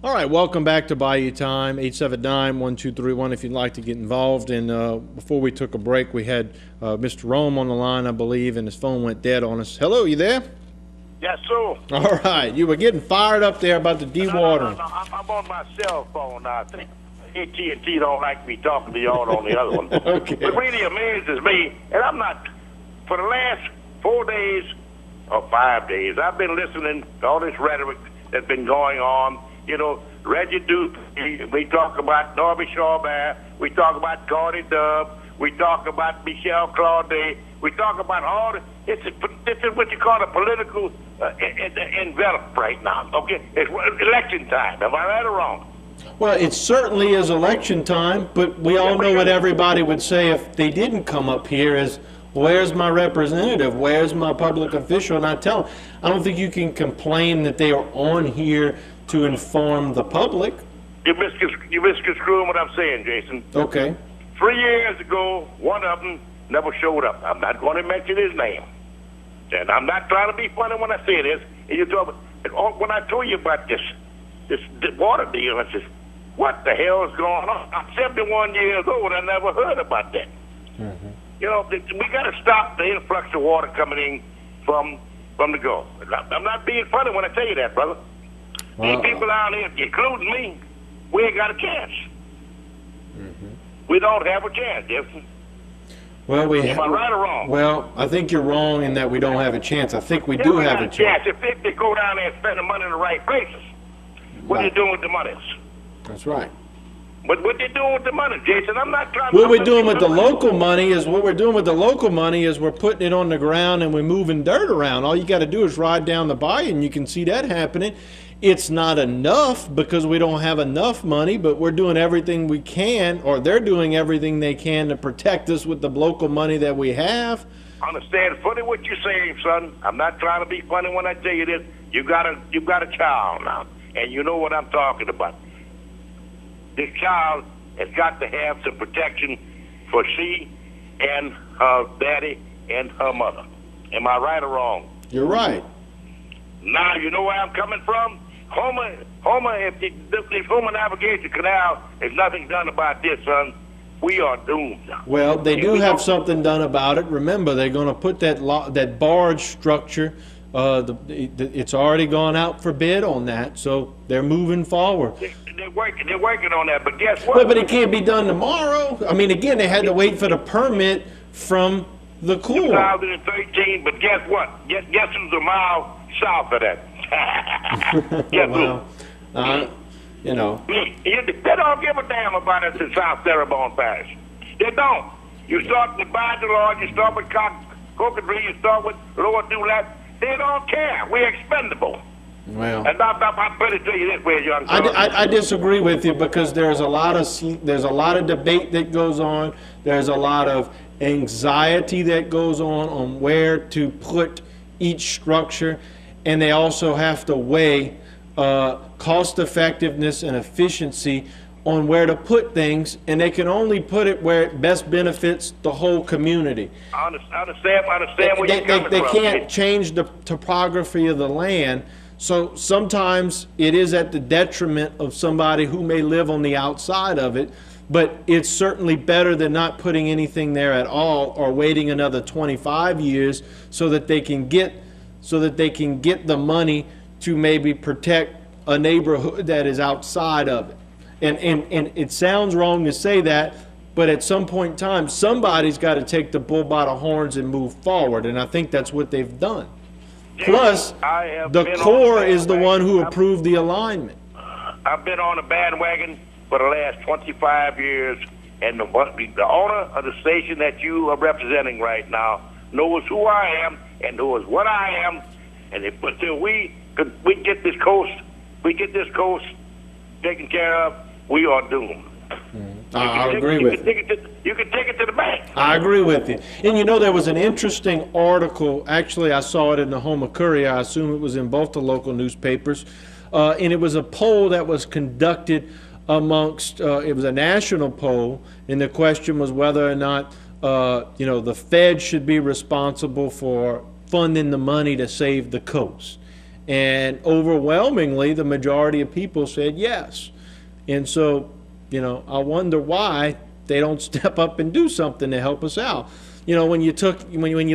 All right, welcome back to Bayou Time, 879-1231 if you'd like to get involved. And before we took a break, we had Mr. Rome on the line, I believe, and his phone went dead on us. Hello, you there? Yes, sir. All right, you were getting fired up there about the dewatering. No, I'm on my cell phone now. I think AT&T don't like me talking to y'all on the other one. Okay. What really amazes me, and I'm not, for the last 4 days or 5 days, I've been listening to all this rhetoric that's been going on. You know, Reggie Duke, we talk about Norby Shawbear, we talk about Gordy Dub, we talk about Michelle Claudet, we talk about all this. This is what you call a political envelope right now, okay? It's election time. Am I right or wrong? Well, it certainly is election time, but we all know what everybody would say if they didn't come up here is, where's my representative? Where's my public official? And I tell them, I don't think you can complain that they are on here to inform the public. You misconstruing what I'm saying, Jason. Okay. 3 years ago, one of them never showed up. I'm not going to mention his name. And I'm not trying to be funny when I say this. And you talk about, when I told you about this water deal, I said, what the hell is going on? I'm 71 years old. I never heard about that. Mm-hmm. You know, we got to stop the influx of water coming in from the Gulf. I'm not being funny when I tell you that, brother. These people out here, including me, we ain't got a chance. Mm-hmm. We don't have a chance, Jefferson. Well, am I right or wrong? Well, I think you're wrong in that we don't have a chance. I think we do have a chance. If they go down there and spend the money in the right places, what are they doing with the money? That's right. But what they doing with the money, Jason? I'm not trying. What we're doing with the local money is we're putting it on the ground and we're moving dirt around. All you got to do is ride down the bayou and you can see that happening. It's not enough because we don't have enough money, but we're doing everything we can, or they're doing everything they can to protect us with the local money that we have. I understand fully what you're saying, son. I'm not trying to be funny when I tell you this. You got a child now, and you know what I'm talking about. This child has got to have some protection for she and her daddy and her mother. Am I right or wrong? You're right. Now you know where I'm coming from. Homer, if the Homer Navigation Canal is nothing done about this, son, we are doomed. Well, they do have something done about it. Remember, they're going to put that barge structure. It's already gone out for bid on that, so they're moving forward. They're working on that, but guess what? Well, but it can't be done tomorrow. I mean, again, they had to wait for the permit from the Corps. 2013, but guess what? Guess who's a mile south of that? Well, you know. They don't give a damn about us in South Terrebonne Parish. They don't. You start with Bayou, you start with Cocodrie, you start with Lower Dulat. They don't care. We're expendable. Well, and I'm better tell you this way, young. I disagree with you because there's a lot of debate that goes on. There's a lot of anxiety that goes on where to put each structure. And they also have to weigh cost effectiveness and efficiency on where to put things, and they can only put it where it best benefits the whole community. I understand where you're coming from. They can't change the topography of the land, so sometimes it is at the detriment of somebody who may live on the outside of it, but it's certainly better than not putting anything there at all or waiting another 25 years so that they can get the money to maybe protect a neighborhood that is outside of it. And it sounds wrong to say that, but at some point in time, somebody's got to take the bull by the horns and move forward, and I think that's what they've done. Plus, the Corps is the one who approved the alignment. I've been on a bandwagon for the last 25 years, and the owner of the station that you are representing right now knows who I am and knows what I am, and until we get this coast taken care of, we are doomed. I agree with you. You can take it to the bank. I agree with you. And you know, there was an interesting article, actually I saw it in the Homer Courier, I assume it was in both the local newspapers, and it was a poll that was conducted amongst, it was a national poll, and the question was whether or not the Fed should be responsible for funding the money to save the coast. And overwhelmingly, the majority of people said yes. And so, I wonder why they don't step up and do something to help us out. When you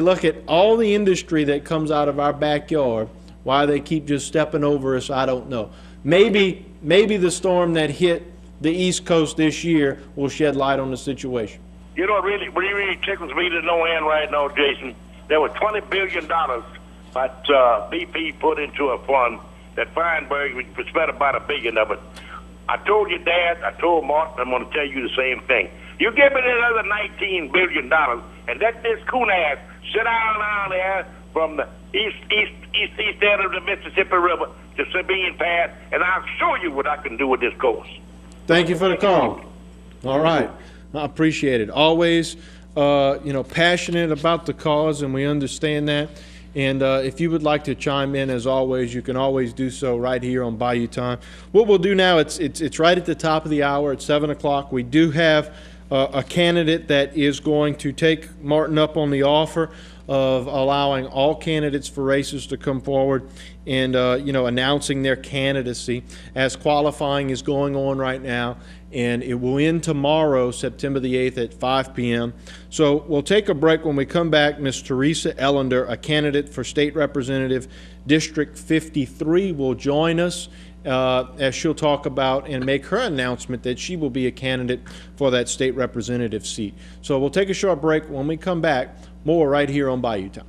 look at all the industry that comes out of our backyard, why they keep just stepping over us, I don't know. Maybe the storm that hit the East Coast this year will shed light on the situation. Really tickles me to no end right now, Jason. There was $20 billion that BP put into a fund that Feinberg spent about $1 billion of it. I told your dad, I told Martin, I'm going to tell you the same thing. You give me another $19 billion and let this coon ass sit down there from the east end of the Mississippi River to Sabine Pass, and I'll show you what I can do with this coast. Thank you for the call. All right. I appreciate it. Always, passionate about the cause, and we understand that. And if you would like to chime in, as always, you can always do so right here on Bayou Time. What we'll do now, it's right at the top of the hour at 7 o'clock. We do have a candidate that is going to take Martin up on the offer of allowing all candidates for races to come forward and, announcing their candidacy, as qualifying is going on right now. And it will end tomorrow, September the 8th at 5 p.m. So we'll take a break. When we come back, Ms. Teresa Ellender, a candidate for State Representative District 53, will join us as she'll talk about and make her announcement that she will be a candidate for that state representative seat. So we'll take a short break. When we come back, more right here on Bayou Time.